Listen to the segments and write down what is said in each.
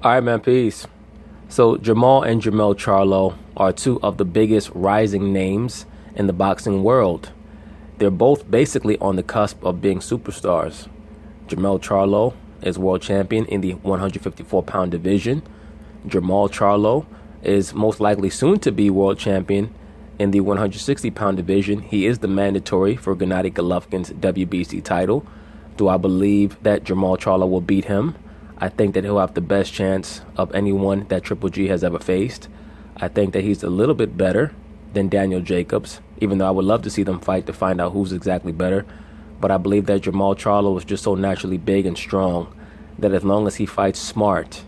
All right, man, peace. So Jermall and Jermell Charlo are two of the biggest rising names in the boxing world. They're both basically on the cusp of being superstars. Jermell Charlo is world champion in the 154-pound division. Jermall Charlo is most likely soon to be world champion in the 160-pound division. He is the mandatory for Gennady Golovkin's WBC title. Do I believe that Jermall Charlo will beat him? I think that he'll have the best chance of anyone that Triple G has ever faced. I think that he's a little bit better than Daniel Jacobs, even though I would love to see them fight to find out who's exactly better. But I believe that Jermall Charlo is just so naturally big and strong that as long as he fights smart,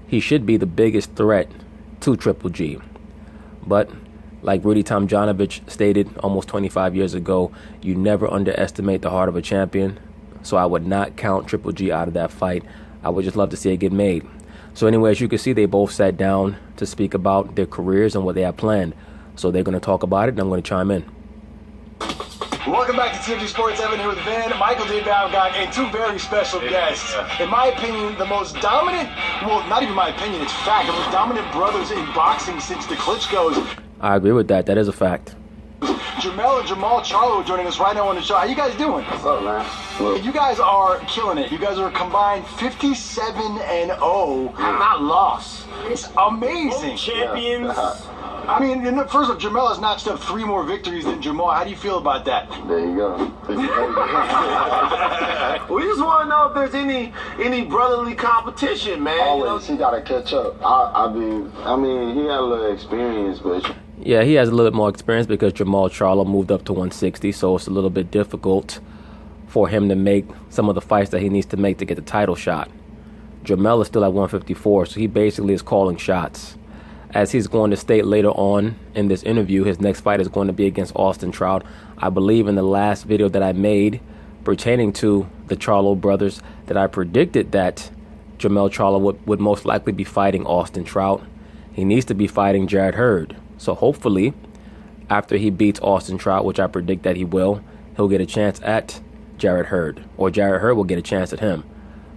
he should be the biggest threat to Triple G. But like Rudy Tomjanovich stated almost 25 years ago, you never underestimate the heart of a champion. So I would not count Triple G out of that fight. I would just love to see it get made. So anyway, as you can see, they both sat down to speak about their careers and what they have planned. So they're going to talk about it, and I'm going to chime in. Welcome back to TFG Sports. Evan here with Van, Michael J. Balgog, and two very special guests. In my opinion, the most dominant, well, not even my opinion, it's fact, the most dominant brothers in boxing since the Klitschko's. I agree with that. That is a fact. Jermell and Jermall Charlo are joining us right now on the show. How you guys doing? What's up, man? Look. You guys are killing it. You guys are combined 57-0. Have not lost. It's amazing. Champions. Yeah. I mean, first off, Jermell has notched up 3 more victories than Jermall. How do you feel about that? There you go. We just want to know if there's any brotherly competition, man. Always, he got to catch up. I mean, he had a little experience, but... Yeah, he has a little bit more experience because Jermall Charlo moved up to 160, so it's a little bit difficult for him to make some of the fights that he needs to make to get the title shot. Jermell is still at 154, so he basically is calling shots. As he's going to state later on in this interview, his next fight is going to be against Austin Trout. I believe in the last video that I made pertaining to the Charlo brothers that I predicted that Jermell Charlo would most likely be fighting Austin Trout. He needs to be fighting Jarrett Hurd. So hopefully, after he beats Austin Trout, which I predict that he will, he'll get a chance at Jarrett Hurd. Or Jarrett Hurd will get a chance at him.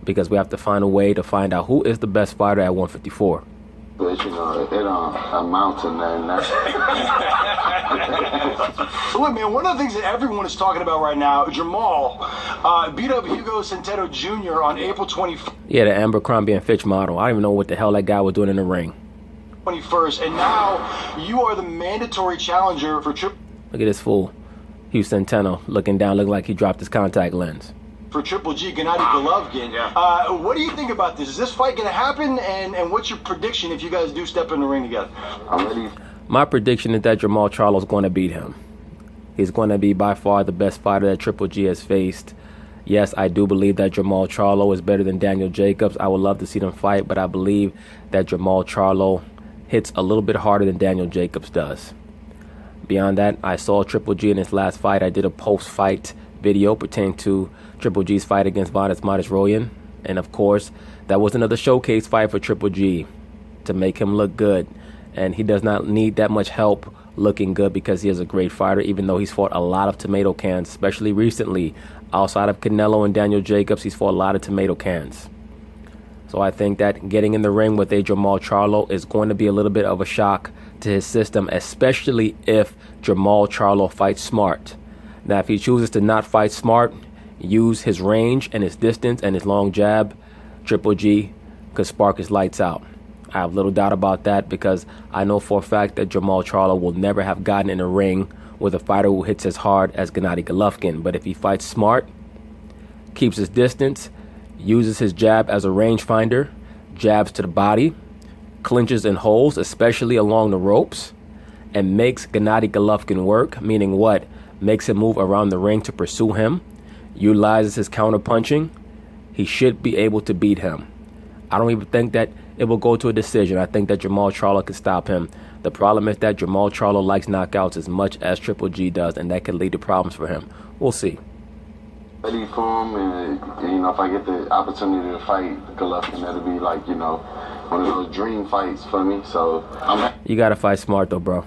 Because we have to find a way to find out who is the best fighter at 154. But, you know, it don't amount to nothing. Look, man, one of the things that everyone is talking about right now, Jermall beat up Hugo Centeno Jr. on April 21st. Yeah, the Abercrombie and Fitch model. I don't even know what the hell that guy was doing in the ring. 21st, and now you are the mandatory challenger for Look at this fool, Hugh Centeno, looking down, looking like he dropped his contact lens. For Triple G, Gennady Golovkin. Yeah. What do you think about this? Is this fight going to happen? And what's your prediction if you guys do step in the ring together? I'm ready. My prediction is that Jermall Charlo is going to beat him. He's going to be by far the best fighter that Triple G has faced. Yes, I do believe that Jermall Charlo is better than Daniel Jacobs. I would love to see them fight, but I believe that Jermall Charlo hits a little bit harder than Daniel Jacobs does. Beyond that, I saw Triple G in his last fight. I did a post-fight video pertaining to Triple G's fight against Vadas Madisroyan. And of course, that was another showcase fight for Triple G to make him look good. And he does not need that much help looking good because he is a great fighter, even though he's fought a lot of tomato cans, especially recently. Outside of Canelo and Daniel Jacobs, he's fought a lot of tomato cans. So I think that getting in the ring with a Jermall Charlo is going to be a little bit of a shock to his system, especially if Jermall Charlo fights smart. Now, if he chooses to not fight smart, use his range and his distance and his long jab, Triple G could spark his lights out. I have little doubt about that because I know for a fact that Jermall Charlo will never have gotten in a ring with a fighter who hits as hard as Gennady Golovkin. But if he fights smart, keeps his distance, uses his jab as a rangefinder, jabs to the body, clinches and holds, especially along the ropes, and makes Gennady Golovkin work, meaning what? Makes him move around the ring to pursue him, utilizes his counter-punching, he should be able to beat him. I don't even think that it will go to a decision. I think that Jermall Charlo can stop him. The problem is that Jermall Charlo likes knockouts as much as Triple G does, and that could lead to problems for him. We'll see. Ready for him, and you know, if I get the opportunity to fight Golovkin, that'll be like, you know, one of those dream fights for me. So you gotta fight smart though, bro.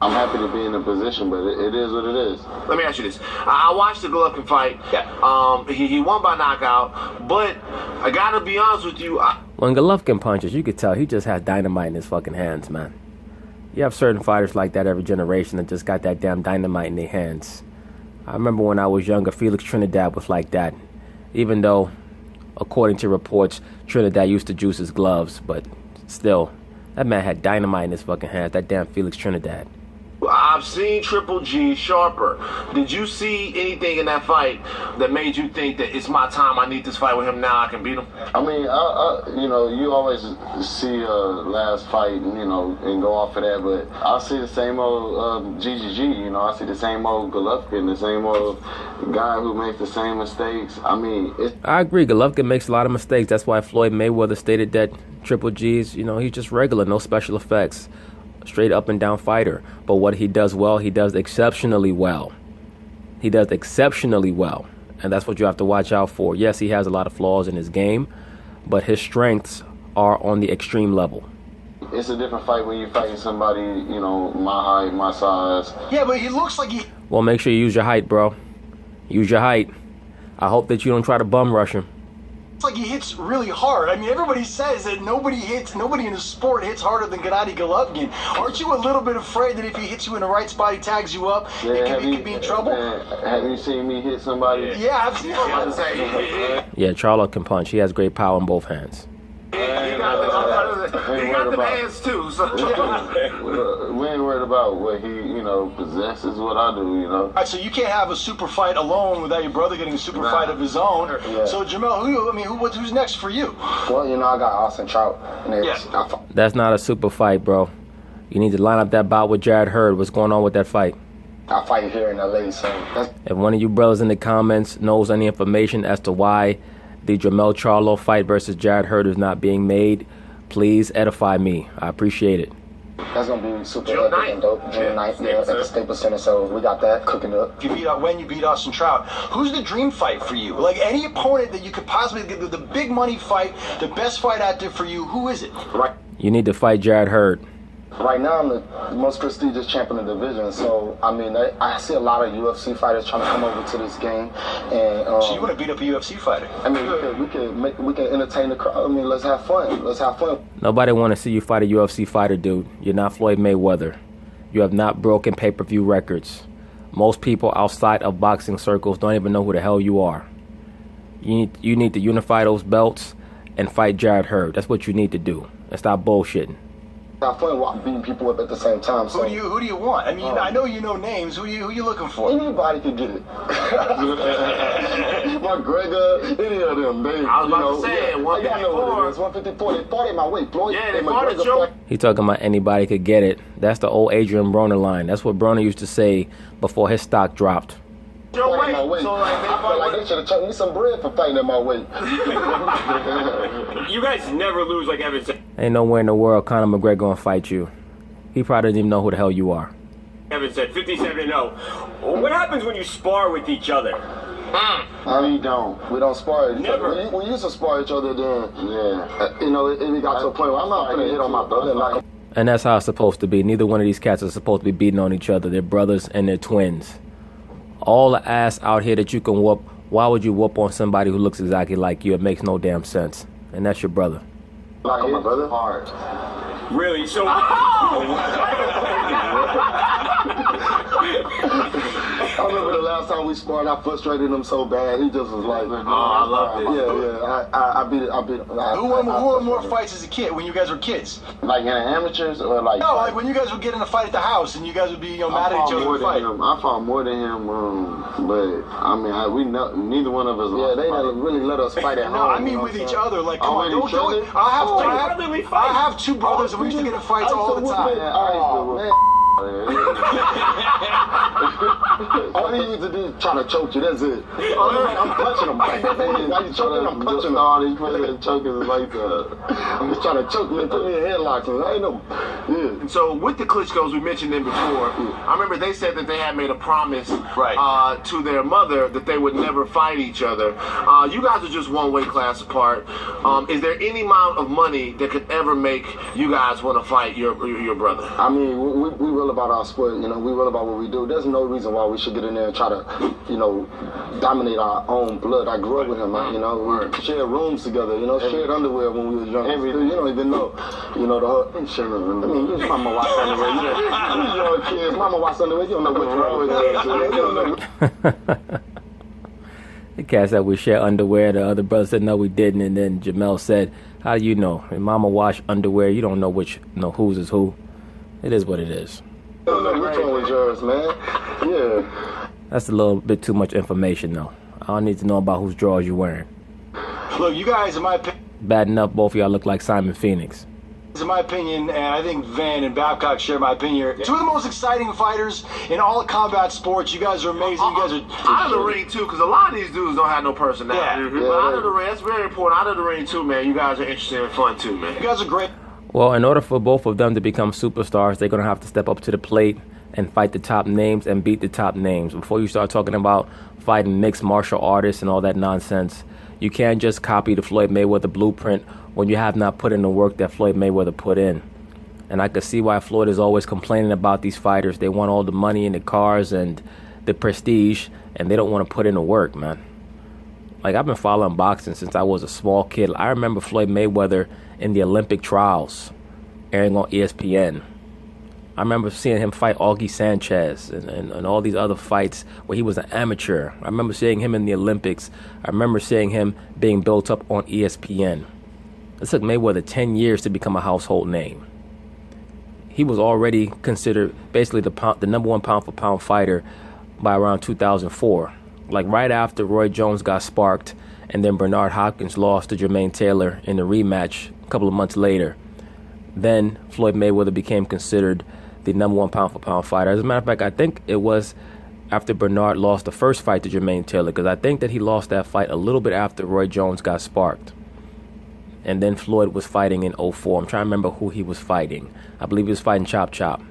I'm happy to be in the position, but it is what it is. Let me ask you this. I watched the Golovkin fight. Yeah. He won by knockout, but I gotta be honest with you. When Golovkin punches, you could tell he just has dynamite in his fucking hands, man. You have certain fighters like that every generation that just got that damn dynamite in their hands. I remember when I was younger, Felix Trinidad was like that. Even though, according to reports, Trinidad used to juice his gloves, but still, that man had dynamite in his fucking hands, that damn Felix Trinidad. I've seen Triple G sharper. Did you see anything in that fight that made you think that it's my time, I need this fight with him now, I can beat him? I mean, you know, you always see last fight, and, you know, and go off of that, but I see the same old GGG, you know, I see the same old Golovkin, the same old guy who makes the same mistakes. I mean, I agree, Golovkin makes a lot of mistakes. That's why Floyd Mayweather stated that Triple G's, you know, he's just regular, no special effects. Straight up and down fighter. But what he does well, he does exceptionally well. He does exceptionally well. And that's what you have to watch out for. Yes, he has a lot of flaws in his game, but his strengths are on the extreme level. It's a different fight when you're fighting somebody, you know, my height, my size. Yeah, but he looks like he... Well, make sure you use your height, bro. Use your height. I hope that you don't try to bum rush him. It's like he hits really hard. I mean, everybody says that nobody in the sport hits harder than Gennady Golovkin. Aren't you a little bit afraid that if he hits you in the right spot, he tags you up, he could be in trouble? Have you seen me hit somebody? Yeah, I've seen him. Yeah, Charlo can punch. He has great power in both hands. He got the hands too, so. We ain't worried about what he, you know, possesses, what I do, you know. All right, so you can't have a super fight alone without your brother getting a super fight of his own. Yeah. So Jamel, who's next for you? Well, you know, I got Austin Trout. That's not a super fight, bro. You need to line up that bout with Jared Hurd. What's going on with that fight? I fight here in LA, so if one of you brothers in the comments knows any information as to why the Jamel Charlo fight versus Jared Hurd is not being made, please edify me. I appreciate it. That's gonna be super epic and dope. June 9th, at the Staples Center, so we got that cooking up. You beat Austin Trout. Who's the dream fight for you? Like any opponent that you could possibly get, the big money fight, the best fight out there for you, who is it? Right. You need to fight Jared Hurd. Right now, I'm the most prestigious champion in the division, so I mean, I see a lot of UFC fighters trying to come over to this game, and so you want to beat up a UFC fighter? I mean, we can entertain the crowd. I mean, let's have fun. Let's have fun. Nobody want to see you fight a UFC fighter, dude. You're not Floyd Mayweather. You have not broken pay-per-view records. Most people outside of boxing circles don't even know who the hell you are. You need to unify those belts and fight Jared Hurd. That's what you need to do. And stop bullshitting. Have fun beating people up at the same time. So. Who do you want? I mean, I know you know names. Who you looking for? Anybody can get it. McGregor, any of them. They, I was about to say, 154. It's 154. They fought at my weight, Floyd. Yeah, they fought at your... He talking about anybody could get it. That's the old Adrian Broner line. That's what Broner used to say before his stock dropped. Your weight. So I feel like they should have chucked me some bread for fighting at my weight. You guys never lose like Evan said. Ain't nowhere in the world Conor McGregor gonna fight you. He probably doesn't even know who the hell you are. Evan said 57-0. What happens when you spar with each other? We don't. We don't spar each Never. other. We used to spar each other then. Yeah. You know, it got to a point where I'm not gonna hit on my brother. And that's how it's supposed to be. Neither one of these cats are supposed to be beating on each other. They're brothers and they're twins. All the ass out here that you can whoop, why would you whoop on somebody who looks exactly like you? It makes no damn sense. And that's your brother. Like on my brother? Hard. Really? So... I remember the last time we sparred, I frustrated him so bad. He just was like, Oh, I love it. Yeah. I beat it. Who won more fights as a kid when you guys were kids? Like in the amateurs or like... No, like when you guys would get in a fight at the house and you guys would be mad at each other in a fight. I fought more than him, but I mean, neither one of us. Yeah, they never really let us fight at home. No, I mean with each other. Like, come on, with each don't do other? it. I have two brothers and we used to get in fights all the time. Oh, man. All he needs to do is try to choke you, that's it. I'm punching him. Why you choking? I'm punching him. All these players choking is like that. I'm just trying to choke me and put me in headlocks. I ain't no... Yeah. So with the Klitschko's, we mentioned them before. I remember they said that they had made a promise to their mother that they would never fight each other. You guys are just one weight class apart. Is there any amount of money that could ever make you guys want to fight your brother? I mean, we real about our sport. You know, we real about what we do. There's no reason why we should get in there and try to, you know, dominate our own blood. I grew up with him. You know, we shared rooms together. You know, shared underwear when we was young. You don't even know. You know, the whole. I mean, your mama watch underwear. You young kids, mama watch underwear. You don't know what's wrong with that. You don't know. The cat said we share underwear. The other brother said no, we didn't. And then Jamel said, "How do you know? If mama wash underwear, you don't know whose is who. It is what it is." You don't know which one was yours, man. Yeah. That's a little bit too much information, though. I don't need to know about whose drawers you're wearing. Look, you guys, in my opinion, Bad enough, both of y'all look like Simon Phoenix. in my opinion, and I think Van and Babcock share my opinion, two of the most exciting fighters in all of combat sports. You guys are amazing. You guys are out of the ring too, because a lot of these dudes don't have no personality. Yeah. But out of the ring, that's very important. Out of the ring too, man. You guys are interesting and fun too, man. You guys are great. Well, in order for both of them to become superstars, they're going to have to step up to the plate and fight the top names and beat the top names. Before you start talking about fighting mixed martial artists and all that nonsense, you can't just copy the Floyd Mayweather blueprint when you have not put in the work that Floyd Mayweather put in. And I could see why Floyd is always complaining about these fighters. They want all the money and the cars and the prestige, and they don't want to put in the work, man. Like, I've been following boxing since I was a small kid. I remember Floyd Mayweather in the Olympic trials airing on ESPN. I remember seeing him fight Augie Sanchez and all these other fights where he was an amateur. I remember seeing him in the Olympics. I remember seeing him being built up on ESPN. It took Mayweather 10 years to become a household name. He was already considered basically the number one pound-for-pound fighter by around 2004. Like right after Roy Jones got sparked and then Bernard Hopkins lost to Jermaine Taylor in the rematch a couple of months later. Then Floyd Mayweather became considered the number one pound-for-pound fighter. As a matter of fact, I think it was after Bernard lost the first fight to Jermaine Taylor, because I think that he lost that fight a little bit after Roy Jones got sparked. And then Floyd was fighting in 2004. I'm trying to remember who he was fighting. I believe he was fighting Chop Chop.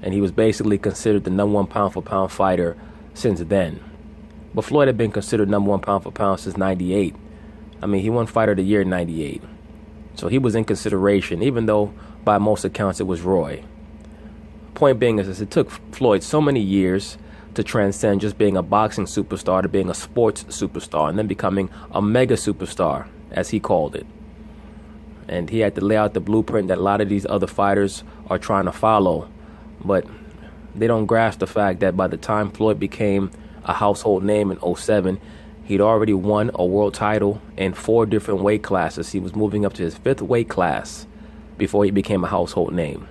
And he was basically considered the number one pound-for-pound fighter since then. But Floyd had been considered number one pound-for-pound since 98. I mean, he won Fighter of the Year in 98. So he was in consideration, even though by most accounts it was Roy. Point being is it took Floyd so many years to transcend just being a boxing superstar to being a sports superstar and then becoming a mega superstar, as he called it. And he had to lay out the blueprint that a lot of these other fighters are trying to follow. But they don't grasp the fact that by the time Floyd became a household name in 2007, he'd already won a world title in 4 different weight classes. He was moving up to his 5th weight class before he became a household name.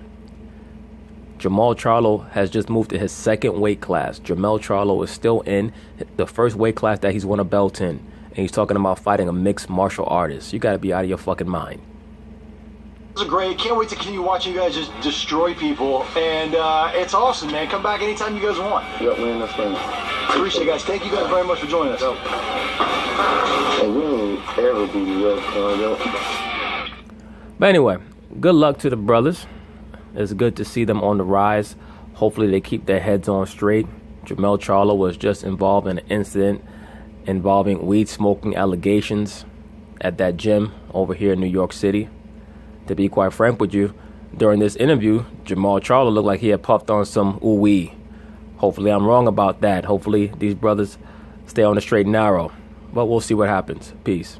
Jermall Charlo has just moved to his 2nd weight class. Jermall Charlo is still in the 1st weight class that he's won a belt in. And he's talking about fighting a mixed martial artist. You got to be out of your fucking mind. This is great. Can't wait to continue watching you guys just destroy people. And it's awesome, man. Come back anytime you guys want. Yep, man, that's fine. Appreciate it, guys. Thank you guys very much for joining us. Hey, we ain't ever beat you up, But anyway, good luck to the brothers. It's good to see them on the rise. Hopefully they keep their heads on straight. Jermall Charlo was just involved in an incident involving weed smoking allegations at that gym over here in New York City. To be quite frank with you, during this interview, Jermall Charlo looked like he had puffed on some ooh-wee. Hopefully I'm wrong about that. Hopefully these brothers stay on the straight and narrow. But we'll see what happens. Peace.